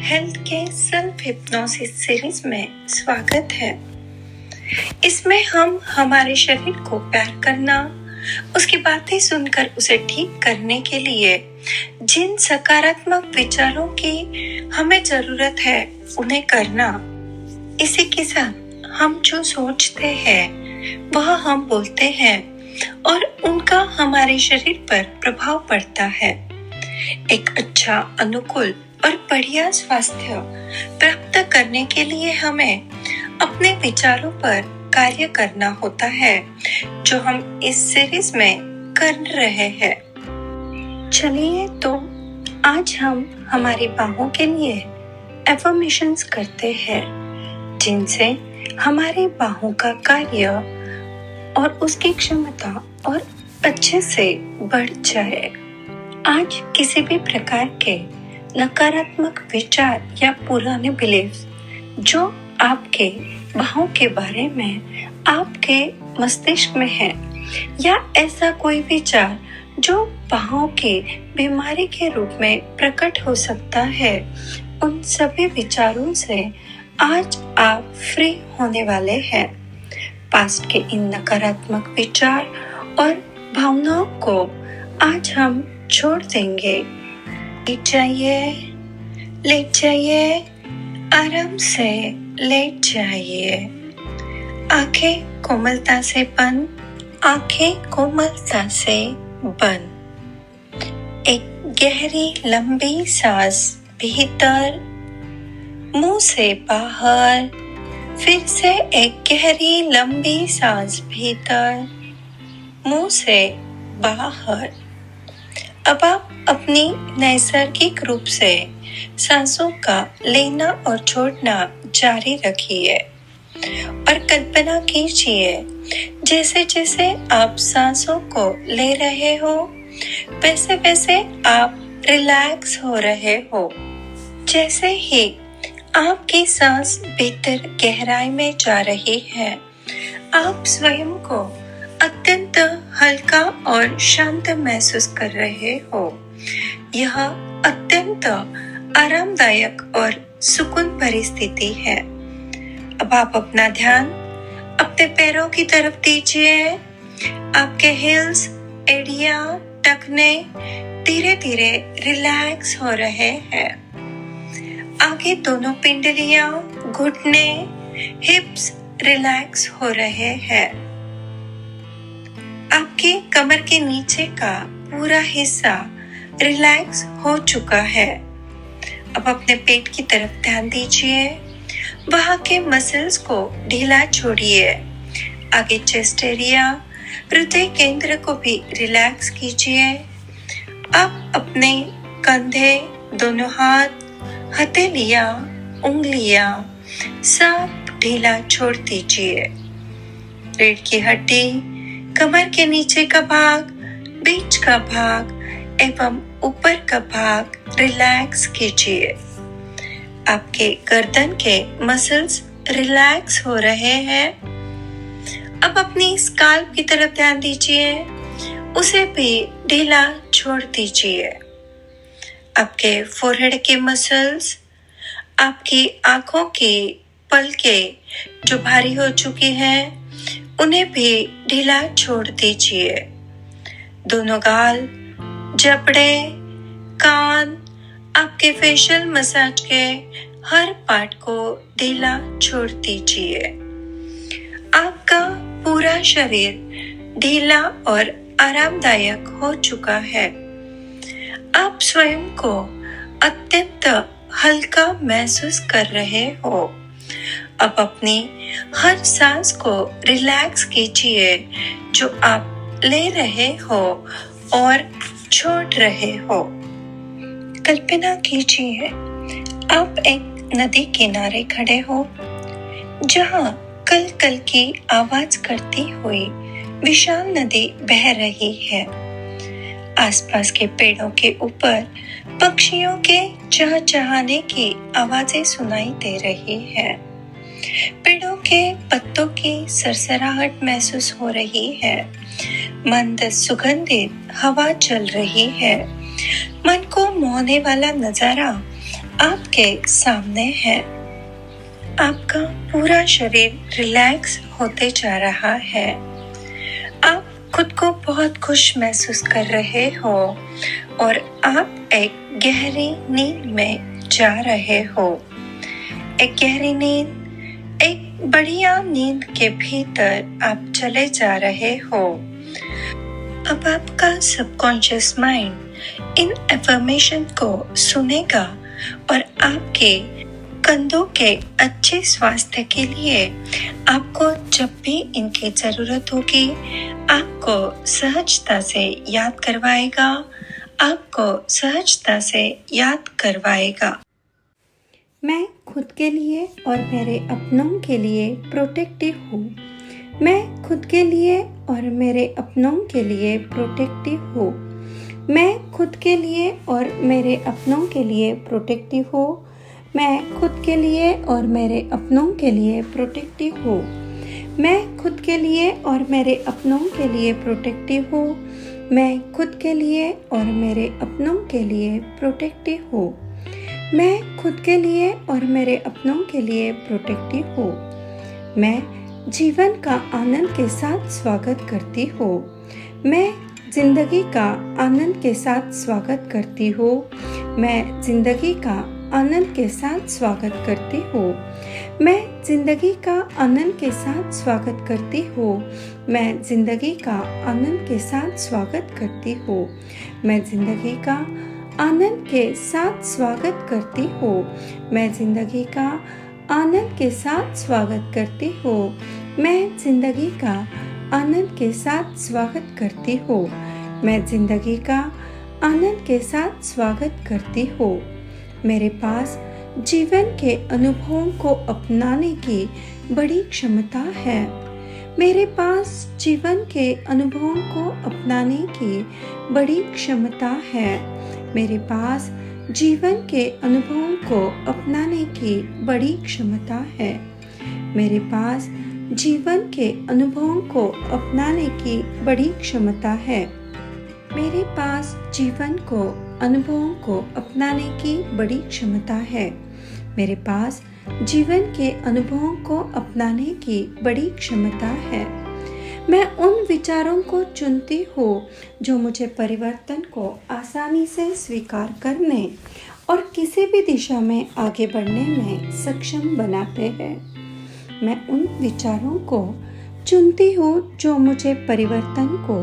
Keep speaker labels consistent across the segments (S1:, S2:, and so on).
S1: Health के self hypnosis series में स्वागत है। इसमें हम हमारे शरीर को प्यार करना, उसकी बातें सुनकर उसे ठीक करने के लिए जिन सकारात्मक विचारों की हमें जरूरत है उन्हें करना। इसी के साथ हम जो सोचते हैं वह हम बोलते हैं और उनका हमारे शरीर पर प्रभाव पड़ता है। एक अच्छा, अनुकूल और बढ़िया स्वास्थ्य प्राप्त करने के लिए हमें अपने विचारों पर कार्य करना होता है, जो हम इस सीरीज में कर रहे हैं। चलिए तो आज हम हमारी बाहों के लिए एफर्मेशंस करते हैं, जिनसे हमारी बाहों का कार्य और उसकी क्षमता और अच्छे से बढ़ जाए। आज किसी भी प्रकार के नकारात्मक विचार या पुराने बिलीफ्स जो आपके बाहों के बारे में आपके मस्तिष्क में है, या ऐसा कोई विचार जो बाहों की बीमारी के रूप में प्रकट हो सकता है, उन सभी विचारों से आज आप फ्री होने वाले हैं। पास्ट के इन नकारात्मक विचार और भावनाओं को आज हम छोड़ देंगे। लेट जाइए, आराम से लेट जाइए। आंखें कोमलता से बंद। एक गहरी लंबी सांस भीतर, मुंह से बाहर। फिर से एक गहरी लंबी सांस भीतर, मुंह से बाहर। अब आप अपनी नैसर्गिक रूप से सांसों का लेना और छोड़ना जारी रखिए और कल्पना कीजिए जैसे जैसे आप सांसों को ले रहे हो, वैसे वैसे आप रिलैक्स हो रहे हो। जैसे ही आपकी सांस भीतर गहराई में जा रही है, आप स्वयं को अत्यंत हल्का और शांत महसूस कर रहे हो। यह अत्यंत आरामदायक और सुकून भरी स्थिति है। अब आप अपना ध्यान अपने पैरों की तरफ दीजिए। आपके हिल्स, एड़ियां, टखने धीरे धीरे रिलैक्स हो रहे हैं। आगे दोनों पिंडलियां, घुटने, हिप्स रिलैक्स हो रहे हैं। आपके कमर के नीचे का पूरा हिस्सा रिलैक्स हो चुका है। अब अपने पेट की तरफ ध्यान दीजिए। वहां के मसल्स को ढीला छोड़िए। आगे चेस्ट एरिया, हृदय केंद्र को भी रिलैक्स कीजिए। अब अपने कंधे, दोनों हाथ, हथेलियां, उंगलियां सब ढीला छोड़ दीजिए। रीढ़ की हड्डी, कमर के नीचे का भाग, बीच का भाग एवं ऊपर का भाग रिलैक्स कीजिए। आपके गर्दन के मसल्स रिलैक्स हो रहे हैं। अब अपनी स्काल्प की तरफ ध्यान दीजिए, उसे भी ढीला छोड़ दीजिए। आपके फोरहेड के मसल्स, आपकी आंखों की पलकें जो भारी हो चुकी हैं, उन्हें भी ढीला छोड़ दीजिए। दोनों गाल, जबड़े, कान, आपके फेशियल मसाज के हर पार्ट को ढीला छोड़ दीजिए। आपका पूरा शरीर ढीला और आरामदायक हो चुका है। आप स्वयं को अत्यंत हल्का महसूस कर रहे हो। अब अपनी हर सांस को रिलैक्स कीजिए जो आप ले रहे हो और छोड़ रहे हो। कल्पना कीजिए आप एक नदी किनारे खड़े हो, जहां कल कल की आवाज करती हुई विशाल नदी बह रही है। आसपास के पेड़ों के ऊपर पक्षियों के चहचहाने की आवाजें सुनाई दे रही है। पेड़ों के पत्तों की सरसराहट महसूस हो रही है। मंद सुगंधित हवा चल रही है। मन को मोहने वाला नजारा आपके सामने है। आपका पूरा शरीर रिलैक्स होते जा रहा है। आप खुद को बहुत खुश महसूस कर रहे हो और आप एक गहरी नींद में जा रहे हो। एक गहरी नींद, एक बढ़िया नींद के भीतर आप चले जा रहे हो। अब आपका सबकॉन्शियस माइंड इन अफर्मेशन को सुनेगा और आपके कंधों के अच्छे स्वास्थ्य के लिए आपको जब भी इनकी जरूरत होगी आपको सहजता से याद करवाएगा, आपको सहजता से याद करवाएगा।
S2: मैं खुद के लिए और मेरे अपनों के लिए प्रोटेक्टिव हूँ। मैं खुद के लिए और मेरे अपनों के लिए प्रोटेक्टिव हूँ। मैं खुद के लिए और मेरे अपनों के लिए प्रोटेक्टिव हूँ। मैं खुद के लिए और मेरे अपनों के लिए प्रोटेक्टिव हूँ। मैं खुद के लिए और मेरे अपनों के लिए प्रोटेक्टिव हूँ। मैं खुद के लिए और मेरे अपनों के लिए प्रोटेक्टिव हूँ। मैं खुद के लिए और मेरे अपनों के लिए प्रोटेक्टिव हूँ। मैं जीवन का आनंद के साथ स्वागत करती हूँ। मैं जिंदगी का आनंद के साथ स्वागत करती हूँ। मैं जिंदगी का आनंद के साथ स्वागत करती हूँ। मैं जिंदगी का आनंद के साथ स्वागत करती हूँ। मैं जिंदगी का आनंद के साथ स्वागत करती हूँ। मैं जिंदगी का आनंद के साथ स्वागत करती हूँ। मैं जिंदगी का आनंद के साथ स्वागत करती हूँ। मैं जिंदगी का आनंद के साथ स्वागत करती हूँ। मैं जिंदगी का आनंद के साथ स्वागत करती हूँ। मेरे पास जीवन के अनुभवों को अपनाने की बड़ी क्षमता है। मेरे पास जीवन के अनुभवों को अपनाने की बड़ी क्षमता है। मेरे पास जीवन के अनुभवों को अपनाने की बड़ी क्षमता है। मेरे पास जीवन के अनुभवों को अपनाने की बड़ी क्षमता है। मेरे पास जीवन को अनुभवों को अपनाने की बड़ी क्षमता है। मेरे पास जीवन के अनुभवों को अपनाने की बड़ी क्षमता है। मैं उन विचारों को चुनती हूँ जो मुझे परिवर्तन को आसानी से स्वीकार करने और किसी भी दिशा में आगे बढ़ने में सक्षम बनाते हैं। मैं उन विचारों को चुनती हूँ जो मुझे परिवर्तन को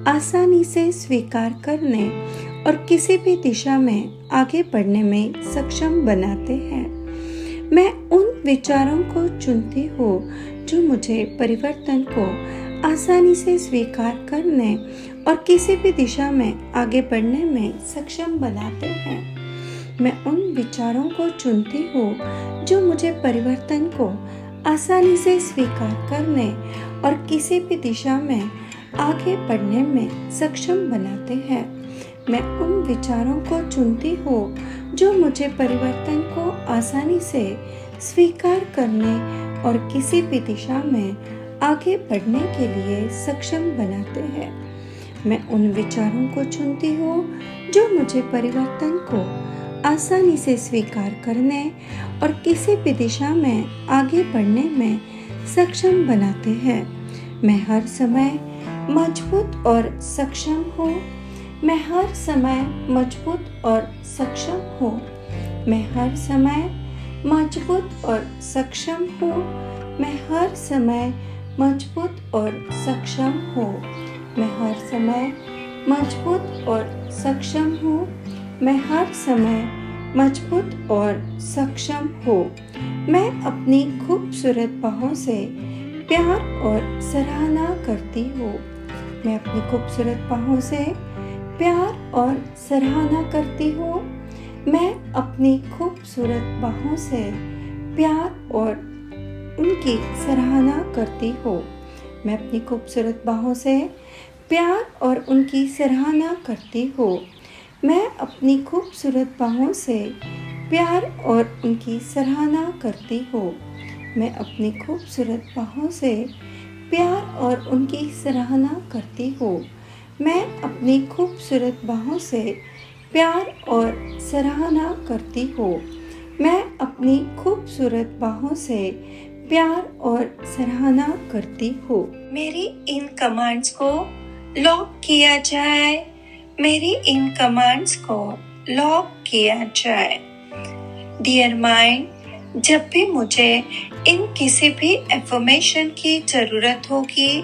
S2: आसानी से स्वीकार करने और किसी भी दिशा में आगे बढ़ने में सक्षम बनाते हैं। मैं उन विचारों को चुनती हूँ जो मुझे परिवर्तन को आसानी से स्वीकार करने और किसी भी दिशा में आगे बढ़ने में सक्षम बनाते हैं। मैं उन विचारों को चुनती हूँ जो मुझे परिवर्तन को आसानी से स्वीकार करने और किसी भी दिशा में आगे बढ़ने में सक्षम बनाते हैं। मैं उन विचारों को चुनती हूँ जो मुझे परिवर्तन को आसानी से स्वीकार करने और किसी भी दिशा में आगे बढ़ने के लिए सक्षम बनाते हैं। मैं उन विचारों को चुनती हूँ जो मुझे परिवर्तन को आसानी से स्वीकार करने और किसी भी दिशा में आगे बढ़ने में सक्षम बनाते हैं। मैं हर समय मजबूत और सक्षम हूँ। मैं हर समय मजबूत और सक्षम हूँ। मैं हर समय मजबूत और सक्षम हूँ। मैं हर समय मजबूत और सक्षम हूँ। मैं हर समय मजबूत और सक्षम हूँ। मैं हर समय मजबूत और सक्षम हूँ। मैं अपनी खूबसूरत बाहों से प्यार और सराहना करती हूँ। मैं अपनी खूबसूरत बाहों से प्यार और सराहना करती हूँ। मैं अपनी खूबसूरत बाहों से प्यार और उनकी सराहना करती हूँ। मैं अपनी खूबसूरत बाहों से प्यार और उनकी सराहना करती हूँ। मैं अपनी खूबसूरत बाहों से प्यार और उनकी सराहना करती हूँ। मैं अपनी खूबसूरत बाहों से प्यार और उनकी सराहना करती हूँ। मैं अपनी खूबसूरत बाहों से प्यार और सराहना करती हो। मैं अपनी खूबसूरत बाहों से प्यार और सराहना करती हूँ।
S1: मेरी इन कमांड्स को लॉक किया जाए। मेरी इन कमांड्स को लॉक किया जाए। डियर माइंड, जब भी मुझे इन किसी भी एफर्मेशन की जरूरत होगी,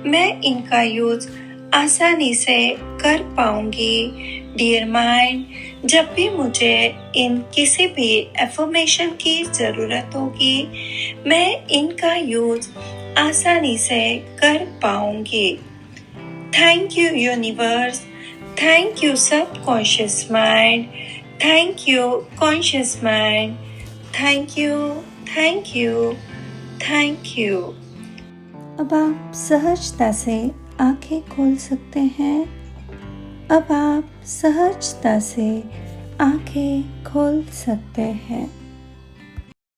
S1: मैं इनका यूज आसानी से कर पाऊंगी। डियर माइंड, जब भी मुझे इन किसी भी एफर्मेशन की जरूरत होगी, मैं इनका यूज आसानी से कर पाऊंगी। Thank you universe, thank you subconscious mind, thank you conscious mind, thank you, thank you, thank you.
S2: अब आप सहजता से आंखें खोल सकते हैं। अब आप सहजता से आंखें खोल सकते हैं।